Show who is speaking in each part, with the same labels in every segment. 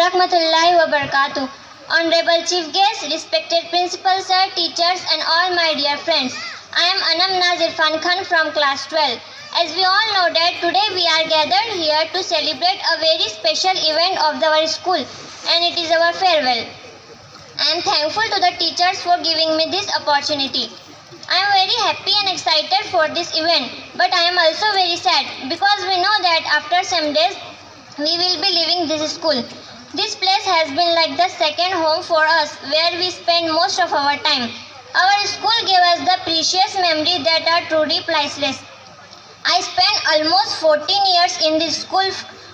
Speaker 1: warahmatullahi wabarakatuh. Honorable Chief Guest, respected Principal Sir, teachers and all my dear friends. I am Anam Nazir Irfan Khan from class 12. As we all know that today we are gathered here to celebrate a very special event of our school, and it is our farewell. I am thankful to the teachers for giving me this opportunity. I am very happy and excited for this event, but I am also very sad because we know that after some days we will be leaving this school. This place has been like the second home for us, where we spend most of our time. Our school gave us the precious memories that are truly priceless. I spent almost 14 years in this school,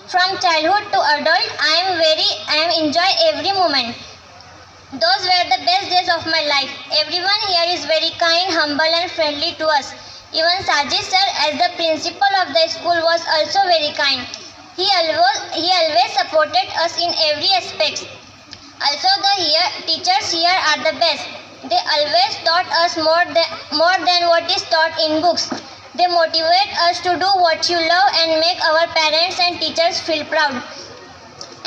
Speaker 1: from childhood to adult. I am enjoy every moment. Those were the best days of my life. Everyone here is very kind, humble and friendly to us. Even Sajid sir, as the principal of the school, was also very kind. He always supported us in every aspect. Also, the teachers here are the best. They always taught us more than what is taught in books. They motivate us to do what you love and make our parents and teachers feel proud.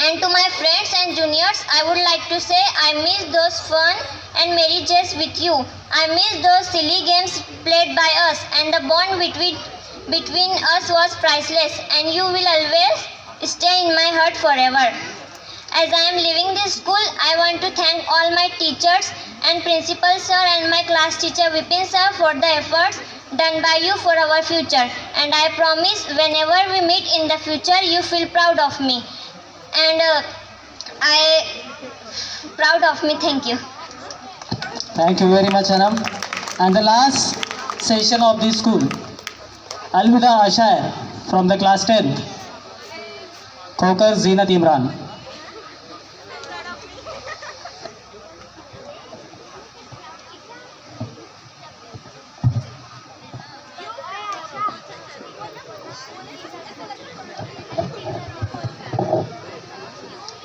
Speaker 1: And to my friends and juniors, I would like to say I miss those fun and merry days with you. I miss those silly games played by us, and the bond between us was priceless, and you will always stay in my heart forever. As I am leaving this school, I want to thank all my teachers and principal sir and my class teacher Vipin sir for the efforts done by you for our future. And I promise whenever we meet in the future, you feel proud of me. And proud of me. Thank you.
Speaker 2: Thank you very much, Anam. And the last session of the school, Alvida Ashair from the class 10th, Khokar Zinat Imran.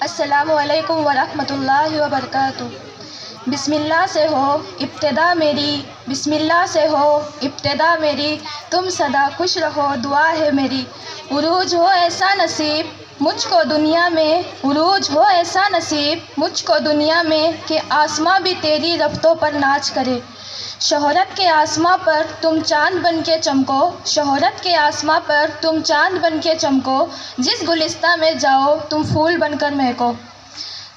Speaker 3: अस्सलामु अलैकुम वरहमतुल्लाहि वबरकातुह। बिस्मिल्लाह से हो इब्तिदा मेरी, बिस्मिल्लाह से हो इब्तिदा मेरी, तुम सदा खुश रहो दुआ है मेरी। उरूज हो ऐसा नसीब मुझको दुनिया में, उरूज हो ऐसा नसीब मुझको दुनिया में कि आसमां भी तेरी रफ्तों पर नाच करे। शोहरत के आसमां पर तुम चांद बन के चमको, शोहरत के आसमां पर तुम चांद बन के चमको, जिस गुलिस्तां में जाओ तुम फूल बनकर महको।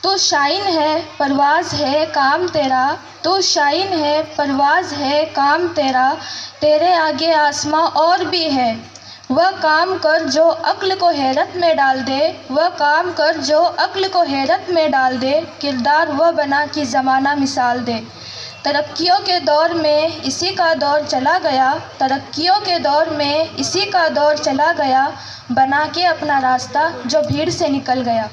Speaker 3: तू शाइन है परवाज़ है काम तेरा, तू शाइन है परवाज़ है काम तेरा, तेरे आगे आसमां और भी है। वह काम कर जो अक्ल को हैरत में डाल दे, वह काम कर जो अक्ल को हैरत में डाल दे, किरदार वह बना कि ज़माना मिसाल दे। तरक्कियों के दौर में इसी का दौर चला गया, तरक्कियों के दौर में इसी का दौर चला गया, बना के अपना रास्ता जो भीड़ से निकल गया।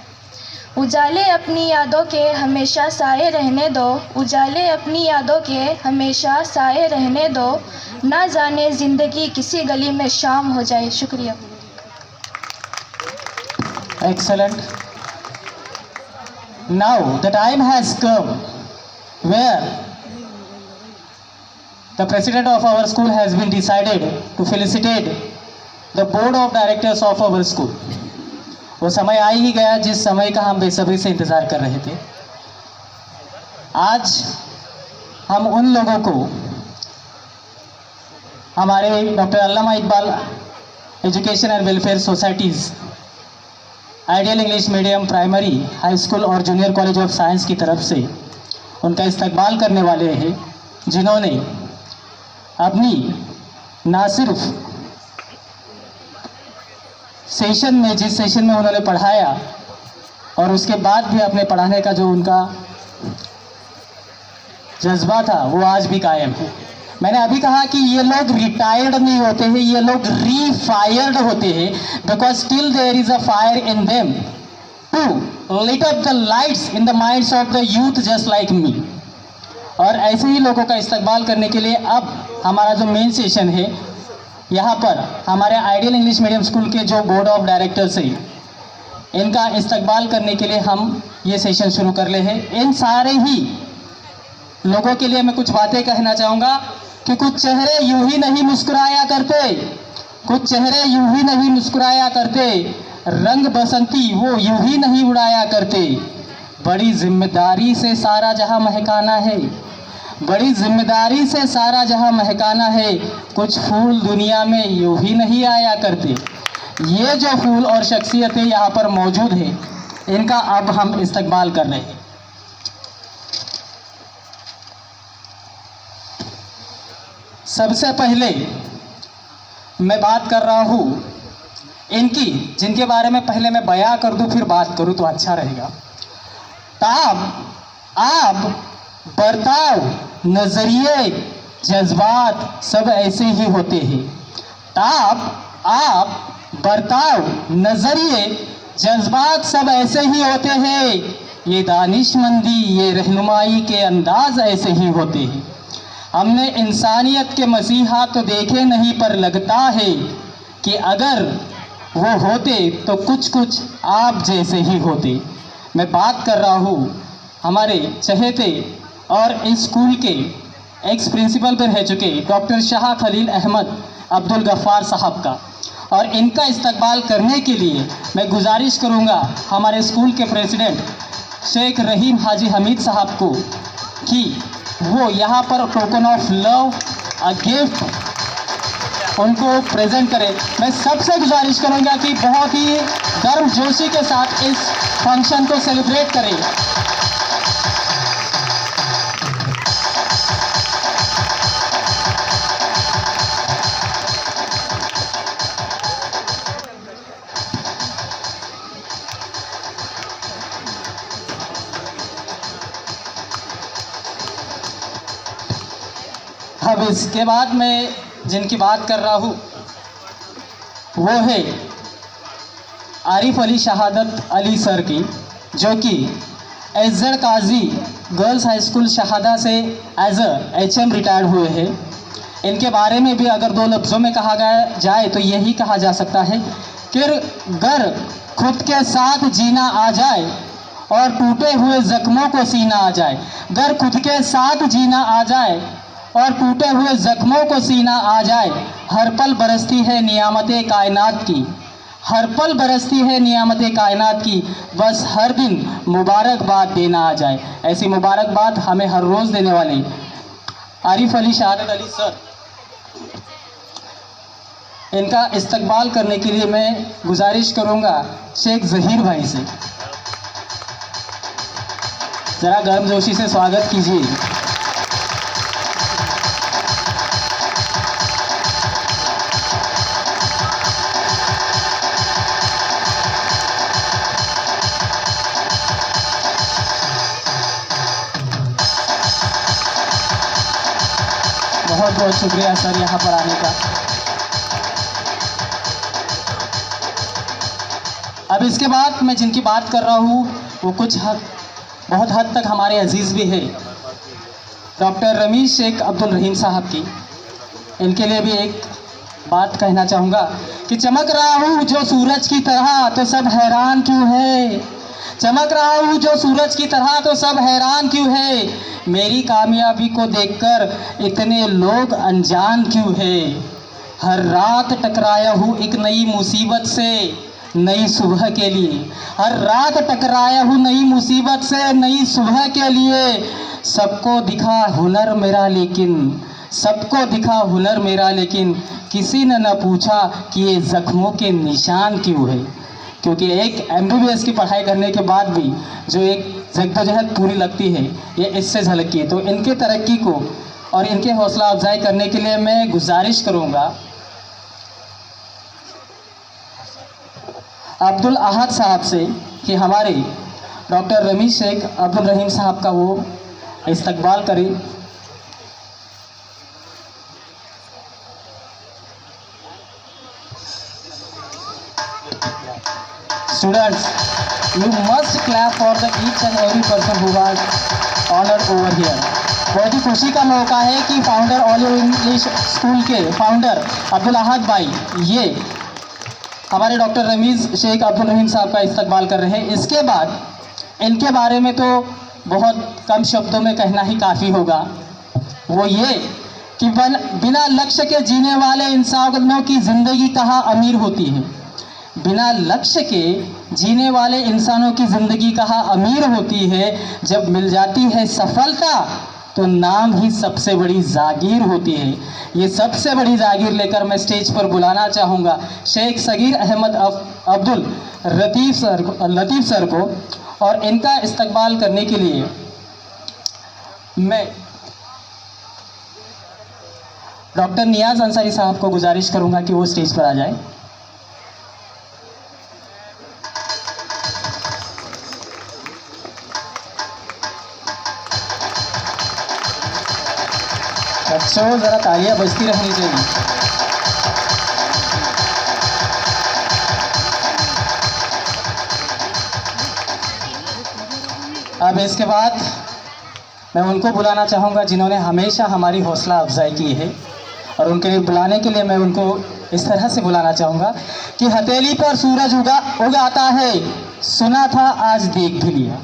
Speaker 3: उजाले अपनी यादों के हमेशा साए रहने दो, उजाले अपनी यादों के हमेशा साए रहने दो, ना जाने ज़िंदगी किसी गली में शाम हो जाए। शुक्रिया।
Speaker 2: Excellent. Now the time has come where the president of our school has been decided to felicitate the board of directors of our school. वो समय आ ही गया जिस समय का हम बेसब्री से इंतज़ार कर रहे थे। आज हम उन लोगों को हमारे doctor Allama Iqbal education and welfare societies, ideal English medium primary, high school और जूनियर कॉलेज ऑफ साइंस की तरफ से उनका इस्तकबाल करने वाले हैं, जिन्होंने अपनी ना सिर्फ सेशन में, जिस सेशन में उन्होंने पढ़ाया और उसके बाद भी अपने पढ़ाने का जो उनका जज्बा था वो आज भी कायम है। मैंने अभी कहा कि ये लोग रिटायर्ड नहीं होते हैं, ये लोग रीफायर्ड होते हैं, because still there is a fire in them to lit up the lights in the minds of the youth just like me. और ऐसे ही लोगों का इस्तकबाल करने के लिए अब हमारा जो मेन सेशन है, यहाँ पर हमारे आइडियल इंग्लिश मीडियम स्कूल के जो बोर्ड ऑफ डायरेक्टर्स हैं, इनका इस्तकबाल करने के लिए हम ये सेशन शुरू कर ले हैं। इन सारे ही लोगों के लिए मैं कुछ बातें कहना चाहूँगा कि कुछ चेहरे यूं ही नहीं मुस्कुराया करते, कुछ चेहरे यूं ही नहीं मुस्कुराया करते, रंग बसंती वो यूं ही नहीं उड़ाया करते, बड़ी जिम्मेदारी से सारा जहां महकाना है, बड़ी जिम्मेदारी से सारा जहां महकाना है, कुछ फूल दुनिया में यूं ही नहीं आया करते। ये जो फूल और शख्सियतें यहाँ पर मौजूद है, इनका अब हम इस्तकबाल कर रहे हैं। सबसे पहले मैं बात कर रहा हूँ इनकी, जिनके बारे में पहले मैं बयां कर दूं फिर बात करूं तो अच्छा रहेगा। ताब, आब, बर्ताव, नज़रिए, जज्बात सब ऐसे ही होते हैं। ताब, आब, बर्ताव, नज़रिए, जज्बात सब ऐसे ही होते हैं। ये दानिशमंदी, ये रहनुमाई के अंदाज ऐसे ही होते हैं। हमने इंसानियत के मसीहा तो देखे नहीं, पर लगता है कि अगर वो होते तो कुछ कुछ आप जैसे ही होते। मैं बात कर रहा हूँ हमारे चहेते और इस स्कूल के एक्स प्रिंसिपल पर रह चुके डॉक्टर शाह खलील अहमद अब्दुल गफ्फार साहब का, और इनका इस्तकबाल करने के लिए मैं गुजारिश करूँगा हमारे स्कूल के प्रेसिडेंट शेख रहीम हाजी हमीद साहब को कि वो यहाँ पर token of love, a gift उनको प्रेजेंट करें। मैं सबसे गुजारिश करूँगा कि बहुत ही गर्मजोशी के साथ इस फंक्शन को सेलिब्रेट करें। अब इसके बाद मैं जिनकी बात कर रहा हूँ वो है आरिफ अली शहादत अली सर की, जो कि एसजेड काजी गर्ल्स हाई स्कूल शहादा से एज HM रिटायर्ड हुए हैं। इनके बारे में भी अगर दो लफ्ज़ों में कहा जाए तो यही कहा जा सकता है कि गर खुद के साथ जीना आ जाए और टूटे हुए ज़ख्मों को सीना आ जाए, गर खुद के साथ जीना आ जाए और टूटे हुए ज़ख्मों को सीना आ जाए, हर पल बरसती है नियामतें कायनात की, हर पल बरसती है नियामतें कायनात की, बस हर दिन मुबारकबाद देना आ जाए। ऐसी मुबारकबाद हमें हर रोज़ देने वाले आरिफ अली शहादत अली सर, इनका इस्तकबाल करने के लिए मैं गुजारिश करूँगा शेख ज़हीर भाई से, ज़रा गर्मजोशी से स्वागत कीजिए। बहुत बहुत शुक्रिया सर यहाँ पर आने का। अब इसके बाद मैं जिनकी बात कर रहा हूँ वो बहुत हद तक हमारे अजीज़ भी है, डॉक्टर रमीज़ शेख अब्दुल रहीम साहब की। इनके लिए भी एक बात कहना चाहूँगा कि चमक रहा हूँ जो सूरज की तरह तो सब हैरान क्यों है, चमक रहा हूँ जो सूरज की तरह तो सब हैरान क्यों है, मेरी कामयाबी को देखकर इतने लोग अनजान क्यों है। हर रात टकराया हूँ एक नई मुसीबत से नई सुबह के लिए, हर रात टकराया हूँ नई मुसीबत से नई सुबह के लिए। सबको दिखा हुनर मेरा लेकिन, सबको दिखा हुनर मेरा लेकिन, किसी ने न पूछा कि ये ज़ख्मों के निशान क्यों है। क्योंकि एक MBBS की पढ़ाई करने के बाद भी जो एक जद्दोजहद पूरी लगती है, ये इससे झलकती है। तो इनके तरक्की को और इनके हौसला अफजाई करने के लिए मैं गुजारिश करूँगा अब्दुल अहद साहब से कि हमारे डॉक्टर रमीज़ शेख अब्दुल रहीम साहब का वो इस्तकबाल करें। Students, you must clap for the each and every person who was honored over here. बहुत ही खुशी का मौका है कि फाउंडर ऑल इंग्लिश स्कूल के फाउंडर अब्दुल अहद भाई ये हमारे डॉक्टर रमीज़ शेख अब्दुल रहीम साहब का इस्तकबाल कर रहे हैं। इसके बाद इनके बारे में तो बहुत कम शब्दों में कहना ही काफ़ी होगा। वो ये कि बिना लक्ष्य के जीने वाले इंसानों की ज़िंदगी कहाँ अमीर होती है, बिना लक्ष्य के जीने वाले इंसानों की ज़िंदगी कहाँ अमीर होती है, जब मिल जाती है सफलता तो नाम ही सबसे बड़ी जागीर होती है। ये सबसे बड़ी जागीर लेकर मैं स्टेज पर बुलाना चाहूँगा शेख सगीर अहमद अब्दुल लतीफ़ सर को, और इनका इस्तकबाल करने के लिए मैं डॉक्टर नियाज अंसारी साहब को गुजारिश करूँगा कि वो स्टेज पर आ जाए। बच्चों ज़रा तालियां बजती रहनी चाहिए। अब इसके बाद मैं उनको बुलाना चाहूँगा जिन्होंने हमेशा हमारी हौसला अफजाई की है, और उनके लिए बुलाने के लिए मैं उनको इस तरह से बुलाना चाहूँगा कि हथेली पर सूरज उगाता है, सुना था आज देख भी लिया।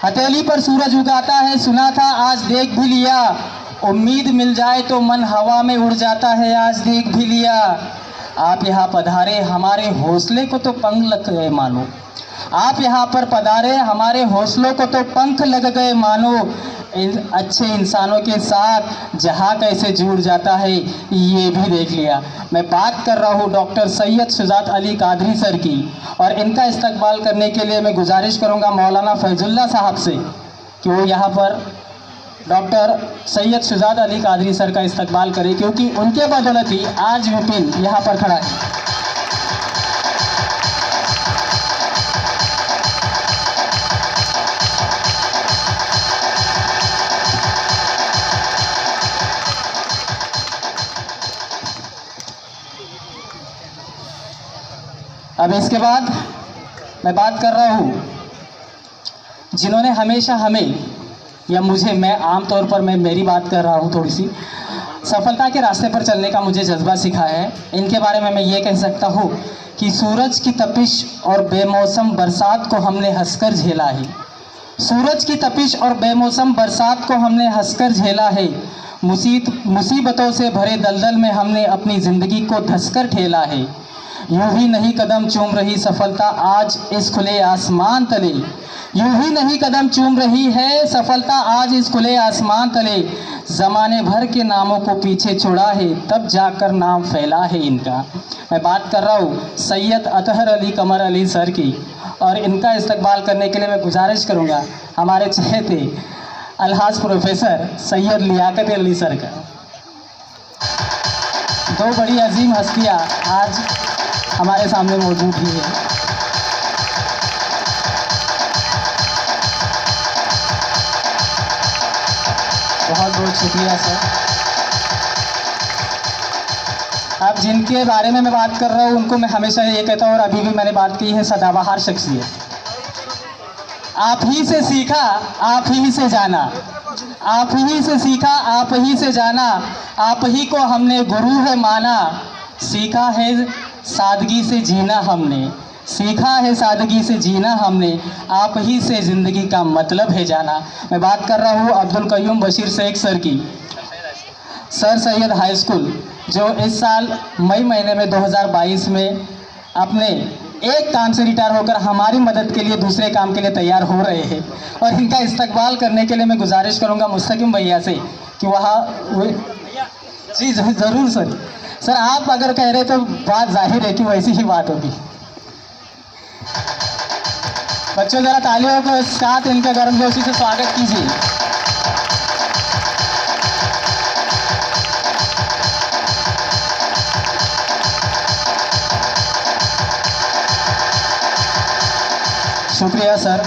Speaker 2: हथेली पर सूरज उगाता है, सुना था आज देख भी लिया। उम्मीद मिल जाए तो मन हवा में उड़ जाता है, आज देख भी लिया। आप यहाँ पधारे हमारे हौसले को तो पंख लग गए मानो, आप यहाँ पर पधारे हमारे हौसलों को तो पंख लग गए मानो। इन अच्छे इंसानों के साथ जहाँ कैसे जुड़ जाता है ये भी देख लिया। मैं बात कर रहा हूँ डॉक्टर सैयद शुजात अली कादरी सर की, और इनका इस्तकबाल करने के लिए मैं गुजारिश करूँगा मौलाना फैजुल्ला साहब से कि वो यहाँ पर डॉक्टर सैयद शुजात अली कादरी सर का इस्तकबाल करें, क्योंकि उनके बदौलत ही आज विपिन यहाँ पर खड़ा है। अब इसके बाद मैं बात कर रहा हूँ जिन्होंने हमेशा हमें या मुझे, मैं आम तौर पर मेरी बात कर रहा हूँ थोड़ी सी, सफलता के रास्ते पर चलने का मुझे जज्बा सिखाया है। इनके बारे में मैं ये कह सकता हूँ कि सूरज की तपिश और बेमौसम बरसात को हमने हंसकर झेला है। सूरज की तपिश और बेमौसम बरसात को हमने हंसकर झेला है। मुसीबतों से भरे दलदल में हमने अपनी ज़िंदगी को धंसकर ठेला है। यूं ही नहीं कदम चूम रही सफलता आज इस खुले आसमान तले, यूं ही नहीं कदम चूम रही है सफलता आज इस खुले आसमान तले। ज़माने भर के नामों को पीछे छोड़ा है तब जाकर नाम फैला है इनका। मैं बात कर रहा हूँ सैयद अतहर अली कमर अली सर की, और इनका इस्तकबाल करने के लिए मैं गुजारिश करूँगा हमारे चहेते अलहाज प्रोफेसर सैयद लियाकत अली सर का। दो बड़ी अजीम हस्तियाँ आज हमारे सामने मौजूद ही है। बहुत बहुत शुक्रिया सर। अब जिनके बारे में मैं बात कर रहा हूँ उनको मैं हमेशा ये कहता हूँ, और अभी भी मैंने बात की है, सदाबहार शख्सियत। आप ही से सीखा आप ही से जाना, आप ही से सीखा आप ही से जाना, आप ही को हमने गुरु है माना। सीखा है सादगी से जीना हमने, सीखा है सादगी से जीना हमने, आप ही से ज़िंदगी का मतलब है जाना। मैं बात कर रहा हूँ अब्दुल कयूम बशीर शेख सर की, सर सैयद हाई स्कूल, जो इस साल मई महीने में 2022 में अपने एक काम से रिटायर होकर हमारी मदद के लिए दूसरे काम के लिए तैयार हो रहे हैं। और इनका इस्तकबाल करने के लिए मैं गुजारिश करूँगा मुस्तकिम भैया से कि जी ज़रूर सर। सर आप अगर कह रहे तो बात जाहिर है कि वैसी ही बात होगी। बच्चों ज़रा तालियों के साथ इनका गर्मजोशी से स्वागत कीजिए। शुक्रिया सर।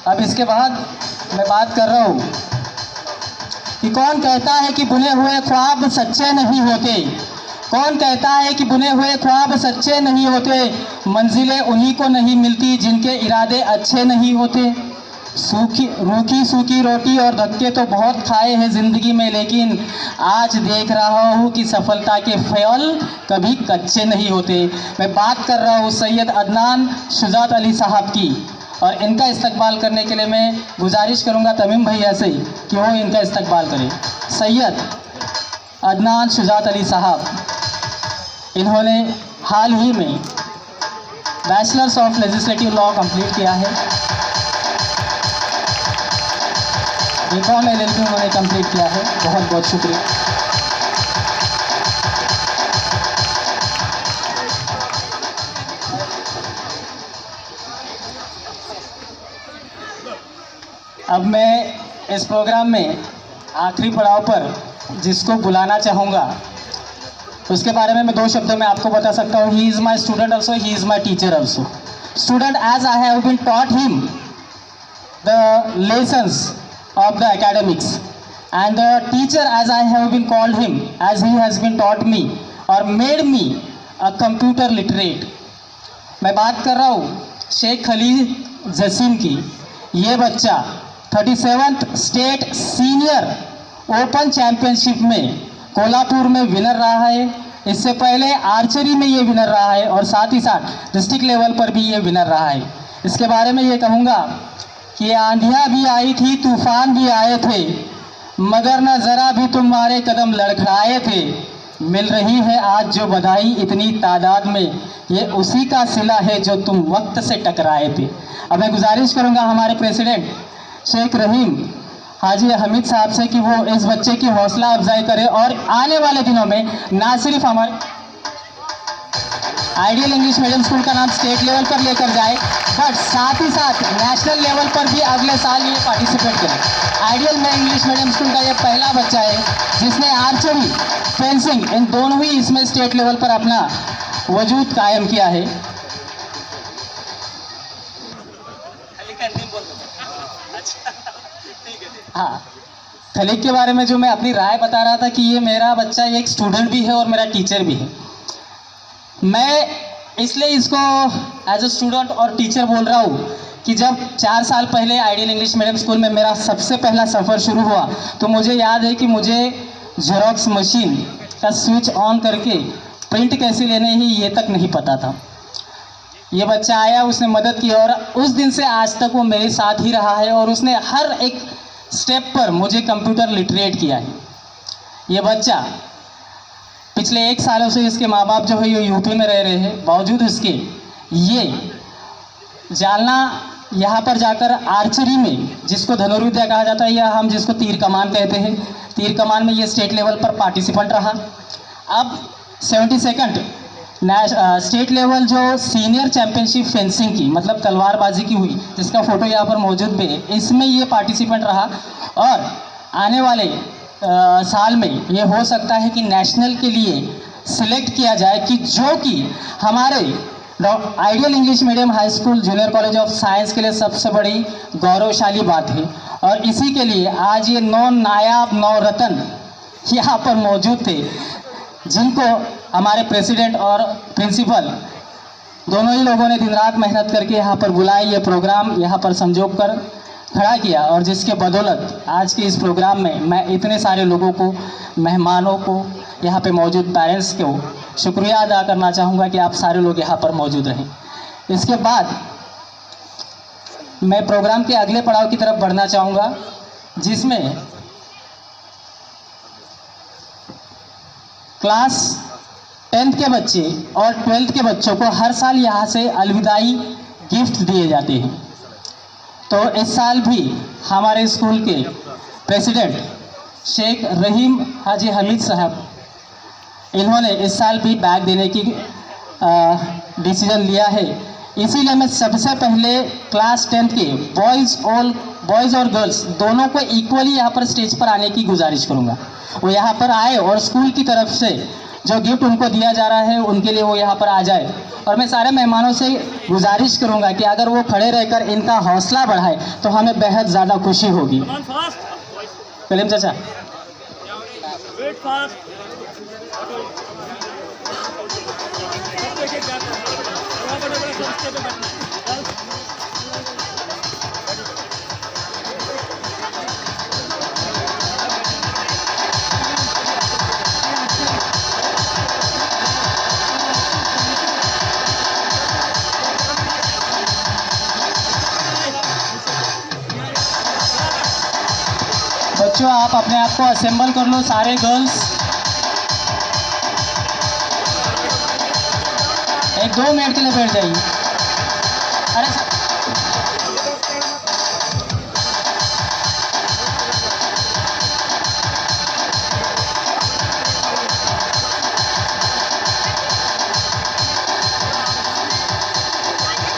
Speaker 2: अब इसके बाद मैं बात कर रहा हूँ कि कौन कहता है कि बुने हुए ख्वाब सच्चे नहीं होते, कौन कहता है कि बुने हुए ख्वाब सच्चे नहीं होते। मंजिलें उन्हीं को नहीं मिलती जिनके इरादे अच्छे नहीं होते। रूखी सूखी रोटी और धक्के तो बहुत खाए हैं ज़िंदगी में, लेकिन आज देख रहा हूँ कि सफलता के फल कभी कच्चे नहीं होते। मैं बात कर रहा हूँ सैयद अदनान शुजात अली साहब की, और इनका इस्तकबाल करने के लिए मैं गुजारिश करूँगा तमीम भैया से कि वो इनका इस्तकबाल करें। सैयद अदनान शुजात अली साहब। इन्होंने हाल ही में bachelors of legislative law complete किया है। बीकॉम LLB उन्होंने कंप्लीट किया है। बहुत बहुत शुक्रिया। अब मैं इस प्रोग्राम में आखिरी पड़ाव पर जिसको बुलाना चाहूँगा उसके बारे में मैं 2 शब्दों में आपको बता सकता हूँ। He is my student also, he is my teacher also. Student as I have been taught him the lessons of the academics, and the teacher as I have been called him as he has been taught me or made me a computer literate। मैं बात कर रहा हूँ शेख खलील जसीम की। ये बच्चा 37th state senior open championship में कोल्हापुर में विनर रहा है। इससे पहले आर्चरी में ये विनर रहा है और साथ ही साथ डिस्ट्रिक्ट लेवल पर भी ये विनर रहा है। इसके बारे में ये कहूँगा कि आंधियाँ भी आई थी, तूफान भी आए थे, मगर न ज़रा भी तुम्हारे कदम लड़खड़ाए थे। मिल रही है आज जो बधाई इतनी तादाद में, ये उसी का सिला है जो तुम वक्त से टकराए थे। अब मैं गुजारिश करूँगा हमारे प्रेसिडेंट शेख रहीम हाजी हमीद साहब से कि वो इस बच्चे की हौसला अफजाई करे और आने वाले दिनों में ना सिर्फ हमारे आइडियल इंग्लिश मीडियम स्कूल का नाम स्टेट लेवल पर लेकर जाए, बट साथ ही साथ नेशनल लेवल पर भी अगले साल ये पार्टिसिपेट करे। आइडियल में इंग्लिश मीडियम स्कूल का ये पहला बच्चा है जिसने आर्चरी, फेंसिंग इन दोनों ही इसमें स्टेट लेवल पर अपना वजूद कायम किया है। हाँ, खलीक के बारे में जो मैं अपनी राय बता रहा था कि ये मेरा बच्चा एक स्टूडेंट भी है और मेरा टीचर भी है। मैं इसलिए इसको एज ए स्टूडेंट और टीचर बोल रहा हूँ कि जब 4 साल पहले आइडियल इंग्लिश मीडियम स्कूल में मेरा सबसे पहला सफ़र शुरू हुआ तो मुझे याद है कि मुझे जेरोक्स मशीन का स्विच ऑन करके प्रिंट कैसे लेने ही ये तक नहीं पता था। ये बच्चा आया, उसने मदद की और उस दिन से आज तक वो मेरे साथ ही रहा है और उसने हर एक स्टेप पर मुझे कंप्यूटर लिटरेट किया है। ये बच्चा पिछले 1 सालों से इसके माँ बाप जो है ये यूपी में रह रहे हैं, बावजूद इसके ये जालना यहाँ पर जाकर आर्चरी में, जिसको धनुर्विद्या कहा जाता है या हम जिसको तीर कमान कहते हैं, तीर कमान में ये स्टेट लेवल पर पार्टिसिपेंट रहा। अब 72nd स्टेट लेवल जो सीनियर चैम्पियनशिप फेंसिंग की, मतलब तलवारबाजी की हुई, जिसका फ़ोटो यहाँ पर मौजूद भी है, इसमें ये पार्टिसिपेंट रहा और आने वाले साल में ये हो सकता है कि नेशनल के लिए सिलेक्ट किया जाए, कि जो कि हमारे ideal English medium high school junior college of science के लिए सबसे बड़ी गौरवशाली बात है। और इसी के लिए आज ये 9 नायाब 9 रत्न यहाँ पर मौजूद थे, जिनको हमारे प्रेसिडेंट और प्रिंसिपल दोनों ही लोगों ने दिन रात मेहनत करके यहाँ पर बुलाए, ये प्रोग्राम यहाँ पर संजोग कर खड़ा किया और जिसके बदौलत आज के इस प्रोग्राम में मैं इतने सारे लोगों को, मेहमानों को, यहाँ पे मौजूद पेरेंट्स को शुक्रिया अदा करना चाहूँगा कि आप सारे लोग यहाँ पर मौजूद रहें। इसके बाद मैं प्रोग्राम के अगले पड़ाव की तरफ बढ़ना चाहूँगा, जिसमें क्लास 10th के बच्चे और 12th के बच्चों को हर साल यहाँ से अलविदाई गिफ्ट दिए जाते हैं। तो इस साल भी हमारे स्कूल के प्रेसिडेंट शेख रहीम हाजी हमीद साहब, इन्होंने इस साल भी बैग देने की डिसीजन लिया है। इसीलिए मैं सबसे पहले क्लास 10th के बॉयज़ और गर्ल्स दोनों को इक्वली यहाँ पर स्टेज पर आने की गुजारिश करूँगा। वो यहाँ पर आए और स्कूल की तरफ से जो गिफ्ट उनको दिया जा रहा है उनके लिए वो यहाँ पर आ जाए। और मैं सारे मेहमानों से गुजारिश करूँगा कि अगर वो खड़े रहकर इनका हौसला बढ़ाए तो हमें बेहद ज़्यादा खुशी होगी। कलीम चाचा, बच्चों आप अपने आप को असेंबल कर लो, सारे गर्ल्स। एक 2 मिनट के लिए बैठ जाइए। अरे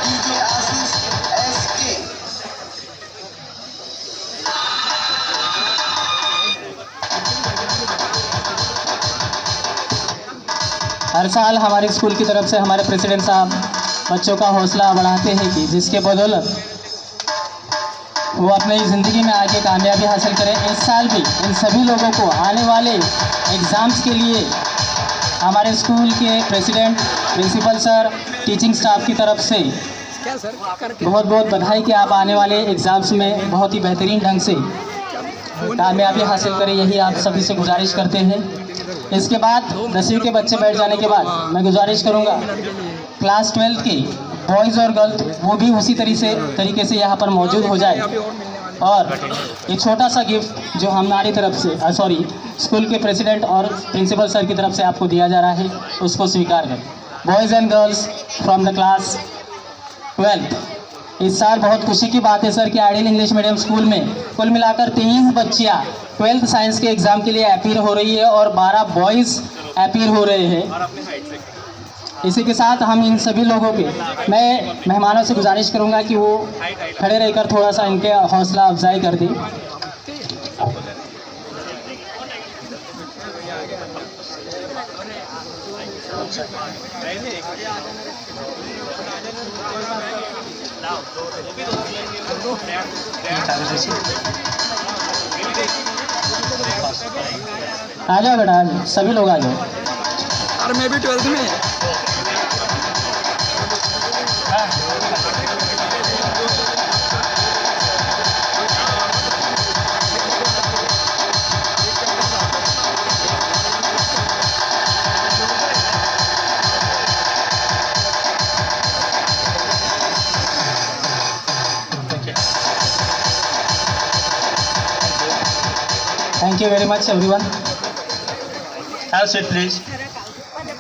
Speaker 4: DJ Asis SK.
Speaker 2: हर साल हमारे स्कूल की तरफ से हमारे प्रेसिडेंट साहब बच्चों का हौसला बढ़ाते हैं कि जिसके बदौलत वो अपनी ज़िंदगी में आगे कामयाबी हासिल करें। इस साल भी इन सभी लोगों को आने वाले एग्ज़ाम्स के लिए हमारे स्कूल के president, principal sir, teaching staff की तरफ से बहुत बहुत बधाई कि आप आने वाले एग्ज़ाम्स में बहुत ही बेहतरीन ढंग से कामयाबी हासिल करें, यही आप सभी से गुजारिश करते हैं। इसके बाद 10वीं के बच्चे बैठ जाने के बाद मैं गुजारिश करूंगा क्लास 12 के बॉयज़ और गर्ल्स वो भी उसी तरीके से यहाँ पर मौजूद हो जाए और एक छोटा सा गिफ्ट जो हमारी तरफ से स्कूल के प्रेसिडेंट और प्रिंसिपल सर की तरफ से आपको दिया जा रहा है उसको स्वीकार करें। Boys and girls from the class 12। इस साल बहुत खुशी की बात है सर कि आइडियल इंग्लिश मीडियम स्कूल में कुल मिलाकर 23 बच्चियाँ 12th साइंस के एग्ज़ाम के लिए अपीयर हो रही है और 12 बॉयज़ अपीयर हो रहे हैं। इसी के साथ हम इन सभी लोगों के मैं मेहमानों से गुजारिश करूंगा कि वो खड़े रहकर थोड़ा सा इनके हौसला अफजाई कर दें। आ जाओ बेटा, आ जाओ, सभी लोग आ जाओ।
Speaker 5: और मैं भी 12th में।
Speaker 2: Thank you very much everyone.
Speaker 6: Have a seat, please.